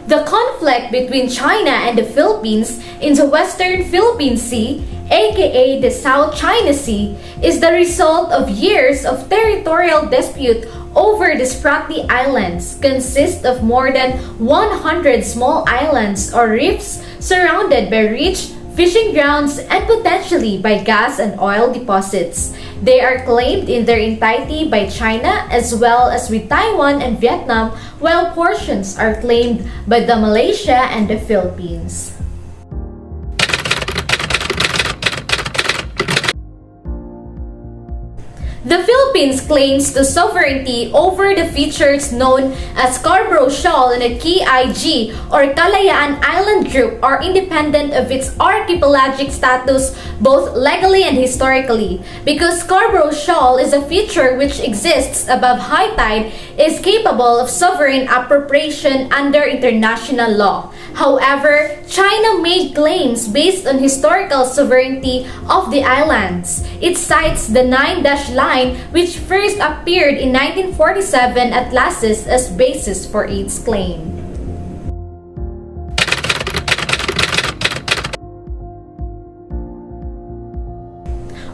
The conflict between China and the Philippines in the Western Philippine Sea, aka the South China Sea, is the result of years of territorial dispute over the Spratly Islands, consist of more than 100 small islands or reefs surrounded by rich fishing grounds and potentially by gas and oil deposits. They are claimed in their entirety by China as well as with Taiwan and Vietnam, while portions are claimed by the Malaysia and the Philippines. The Philippines claims the sovereignty over the features known as Scarborough Shoal and the KIG or Kalayaan Island Group are independent of its archipelagic status both legally and historically. Because Scarborough Shoal is a feature which exists above high tide, is capable of sovereign appropriation under international law. However, China made claims based on historical sovereignty of the islands. It cites the 9-dash line which first appeared in 1947 at Lasses as basis for its claim.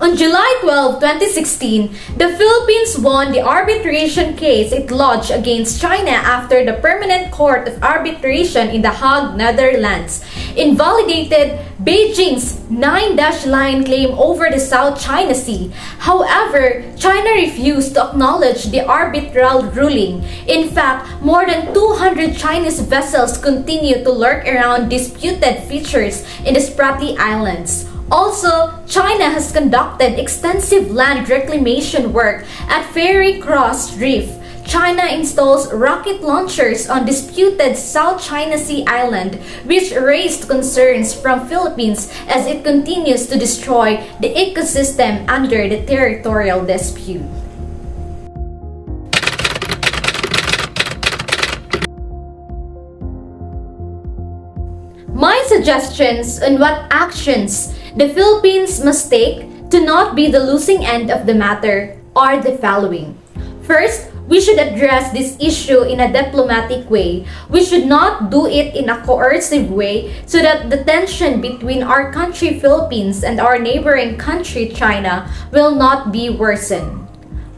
On July 12, 2016, the Philippines won the arbitration case it lodged against China after the Permanent Court of Arbitration in The Hague, Netherlands, invalidated Beijing's 9-dash line claim over the South China Sea. However, China refused to acknowledge the arbitral ruling. In fact, more than 200 Chinese vessels continue to lurk around disputed features in the Spratly Islands. Also, China has conducted extensive land reclamation work at Ferry Cross Reef. China installs rocket launchers on disputed South China Sea island, which raised concerns from Philippines as it continues to destroy the ecosystem under the territorial dispute. My suggestions on what actions the Philippines must take to not be the losing end of the matter are the following. First, we should address this issue in a diplomatic way. We should not do it in a coercive way so that the tension between our country Philippines and our neighboring country China will not be worsened.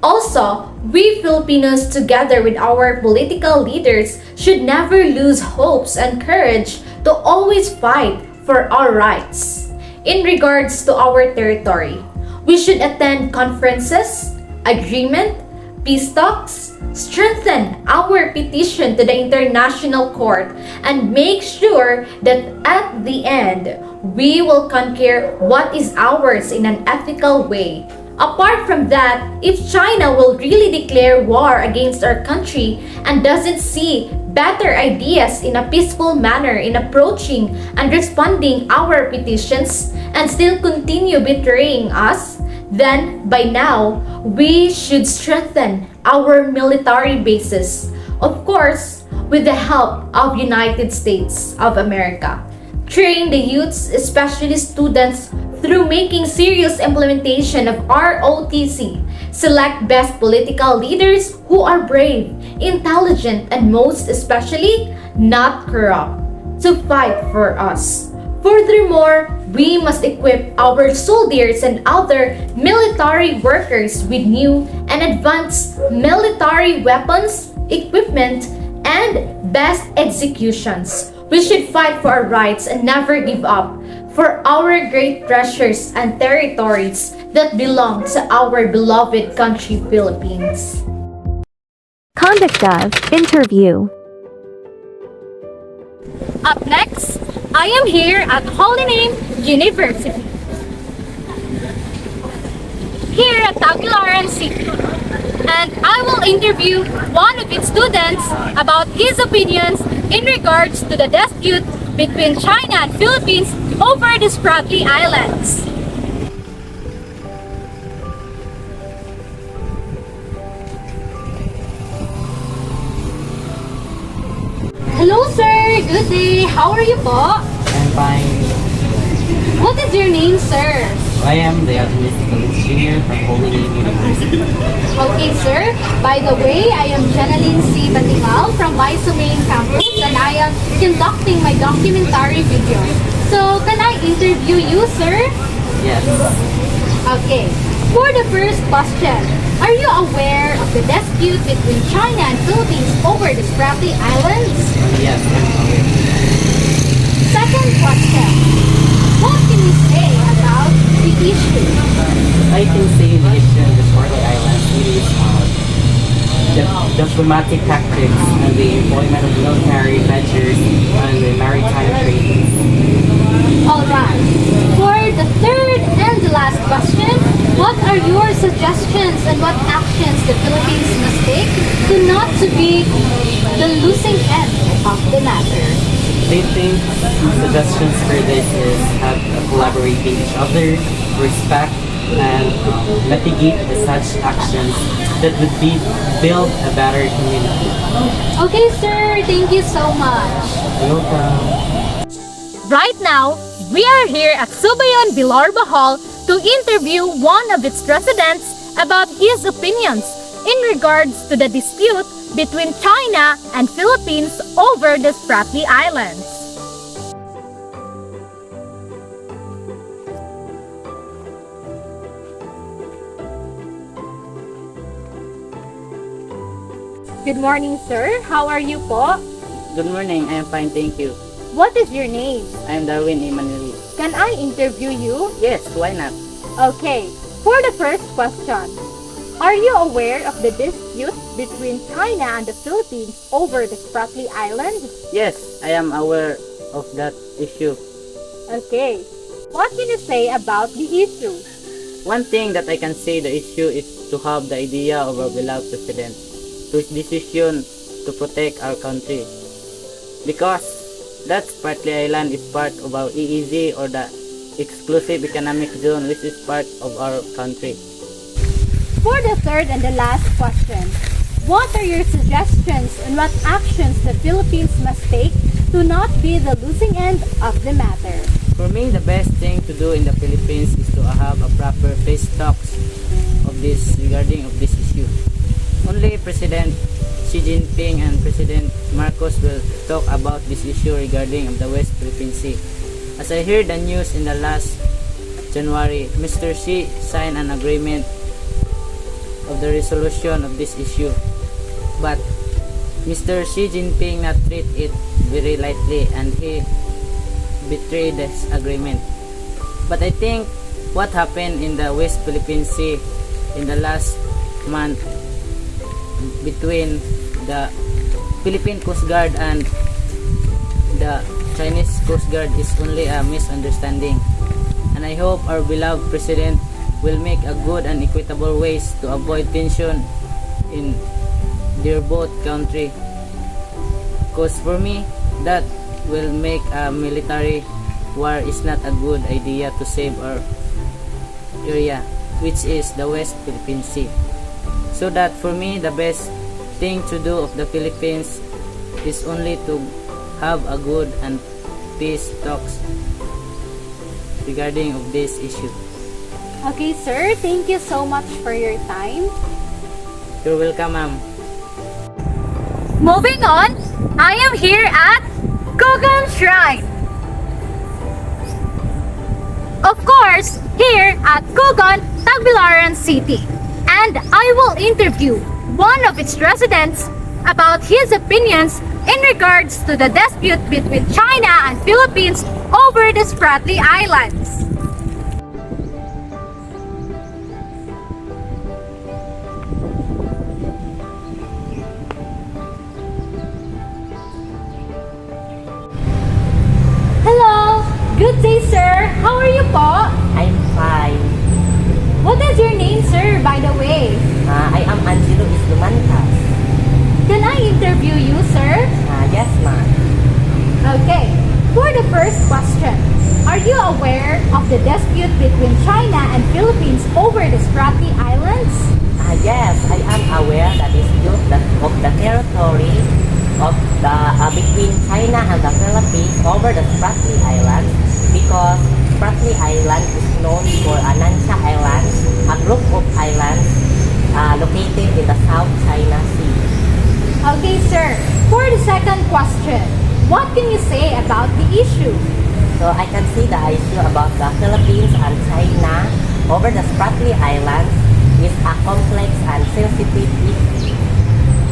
Also, we Filipinos together with our political leaders should never lose hopes and courage to always fight for our rights. In regards to our territory, we should attend conferences, agreement, peace talks, strengthen our petition to the International Court, and make sure that at the end, we will conquer what is ours in an ethical way. Apart from that, if China will really declare war against our country and doesn't see better ideas in a peaceful manner in approaching and responding our petitions and still continue betraying us, then by now, we should strengthen our military bases. Of course, with the help of United States of America. Train the youths, especially students, through making serious implementation of ROTC. Select best political leaders who are brave, intelligent, and most especially, not corrupt, to fight for us. Furthermore, we must equip our soldiers and other military workers with new and advanced military weapons, equipment, and best executions. We should fight for our rights and never give up for our great treasures and territories that belong to our beloved country, Philippines. Conduct of interview. Up next, I am here at Holy Name University, here at Tagbilaran City, and I will interview one of its students about his opinions in regards to the dispute between China and Philippines over the Spratly Islands. Hello sir, good day. How are you po? I'm fine. What is your name, sir? I am the Administrative Engineer from Holy Name University. Okay, sir. By the way, I am Jenaline C. Batingal from Main Campus and I am conducting my documentary video. So, can I interview you, sir? Yes. Okay. For the first question, are you aware of the dispute between China and Philippines over the Spratly Islands? Yes, I'm aware. Second question, what can you say about the issue? I can say the issue of the Spratly Islands really is the diplomatic tactics and the employment of military measures and the maritime trade. Alright. For the third and the last question, what are your suggestions and what actions the Philippines must take to not to be the losing end of the matter? I think suggestions for this is have collaborating each other, respect, and mitigate the such actions that would build a better community. Okay, sir. Thank you so much. Welcome. Right now, we are here at Subayon Bilorba Hall to interview one of its residents about his opinions in regards to the dispute between China and Philippines over the Spratly Islands. Good morning, sir. How are you po? Good morning. I am fine, thank you. What is your name? I am Darwin Emmanuel. Can I interview you? Yes, why not? Okay. For the first question, are you aware of the dispute between China and the Philippines over the Spratly Islands? Yes, I am aware of that issue. Okay. What can you say about the issue? One thing that I can say the issue is to have the idea of our beloved president to his decision to protect our country. Because that Spratly Island is part of our EEZ or the exclusive economic zone which is part of our country. For the third and the last question, what are your suggestions on what actions the Philippines must take to not be the losing end of the matter? For me, the best thing to do in the Philippines is to have a proper peace talks of this regarding of this issue. Only President Xi Jinping and President Marcos will talk about this issue regarding of the West Philippine Sea. As I heard the news in the last January, Mr. Xi signed an agreement of the resolution of this issue. But Mr. Xi Jinping not treat it very lightly and he betrayed this agreement. But I think what happened in the West Philippine Sea in the last month between the Philippine Coast Guard and the Chinese Coast Guard is only a misunderstanding. And I hope our beloved President will make a good and equitable ways to avoid tension in their both country. Because for me, that will make a military war is not a good idea to save our area, which is the West Philippine Sea. So that for me, the best thing to do of the Philippines is only to have a good and peace talks regarding of this issue. Okay, sir. Thank you so much for your time. You're welcome, ma'am. Moving on, I am here at Kogan Shrine. Of course, here at Kogan, Tagbilaran City. And I will interview one of its residents about his opinions in regards to the dispute between China and Philippines over the Spratly Islands. Hello! Good day, sir! How are you po? I'm fine. What is your name, sir, by the way? I am Angelo Islumantas. Can I interview you, sir? Yes, ma'am. Okay. For the first question, are you aware of the dispute between China and Philippines over the Spratly Islands? Yes, I am aware that is due of the territory of the between China and the Philippines over the Spratly Islands because Spratly Island is known for Nansha Islands, a group of islands located in the South China Sea. Okay, sir. For the second question, what can you say about the issue? So I can see the issue about the Philippines and China over the Spratly Islands is a complex and sensitive issue.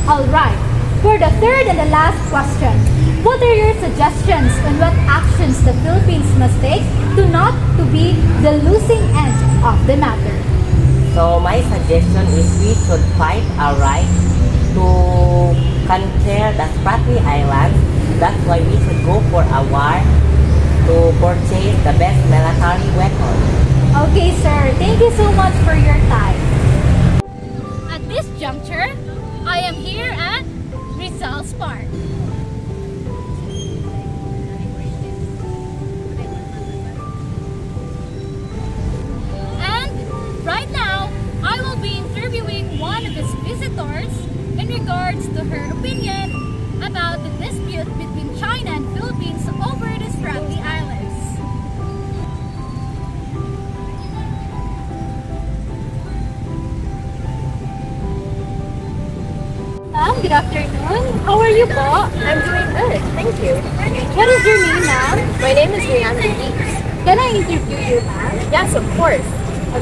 Alright, for the third and the last question, what are your suggestions on what actions the Philippines must take to not to be the losing end of the matter? So my suggestion is we should fight our right to conquer the Spratly Islands. That's why we should go for a war to purchase the best military weapon. Okay, sir. Thank you so much for your time. At this juncture, I am here at Rizal's Park. And right now, I will be interviewing one of his visitors in regards to her opinion about the dispute between China and Philippines over the Spratly Islands. Good afternoon. How are you po? I'm doing good, thank you. What is your name, ma'am? My name is Rihanna Dees. Can I interview you, ma'am? Yes, of course.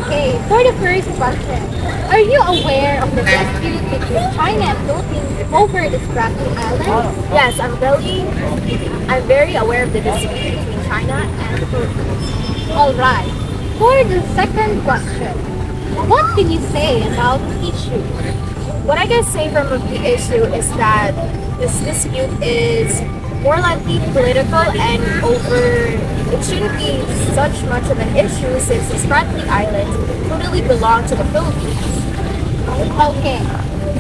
Okay, for the first question, are you aware of the dispute between China and Philippines over the Spratly Islands? Yes, I'm very aware of the dispute between China and the Philippines. Alright, for the second question, what can you say about the issue? What I can say from the issue is that this dispute is more likely political and it shouldn't be such much of an issue since the Spratly Islands totally belong to the Philippines. Okay,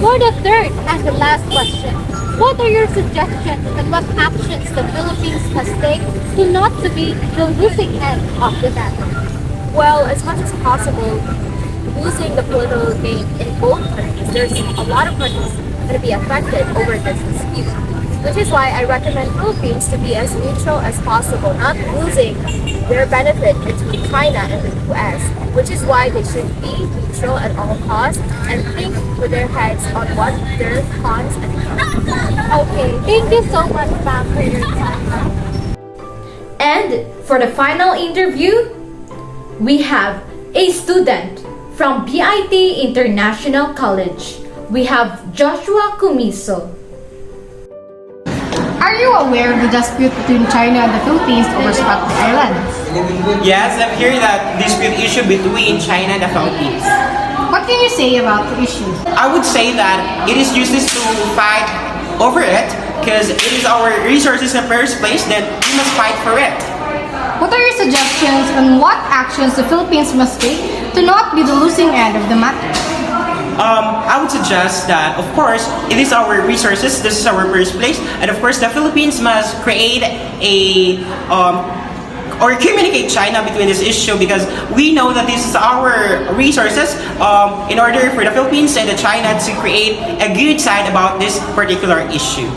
for the third and the last question, what are your suggestions and what actions the Philippines must take to not to be the losing end of the matter? Well, as much as possible, losing the political game in both countries, there's a lot of countries going to be affected over this dispute. Which is why I recommend Philippines to be as neutral as possible, not losing their benefit between China and the US, which is why they should be neutral at all costs and think with their heads on what their cons and pros. Okay, thank you so much, ma'am, for your time. And for the final interview, we have a student from BIT International College. We have Joshua Kumiso. Are you aware of the dispute between China and the Philippines over Spratly Islands? Yes, I've heard that dispute issue between China and the Philippines. What can you say about the issue? I would say that it is useless to fight over it because it is our resources in the first place that we must fight for it. What are your suggestions on what actions the Philippines must take to not be the losing end of the matter? I would suggest that, of course, it is our resources, this is our first place, and of course the Philippines must create or communicate China between this issue because we know that this is our resources in order for the Philippines and the China to create a good side about this particular issue.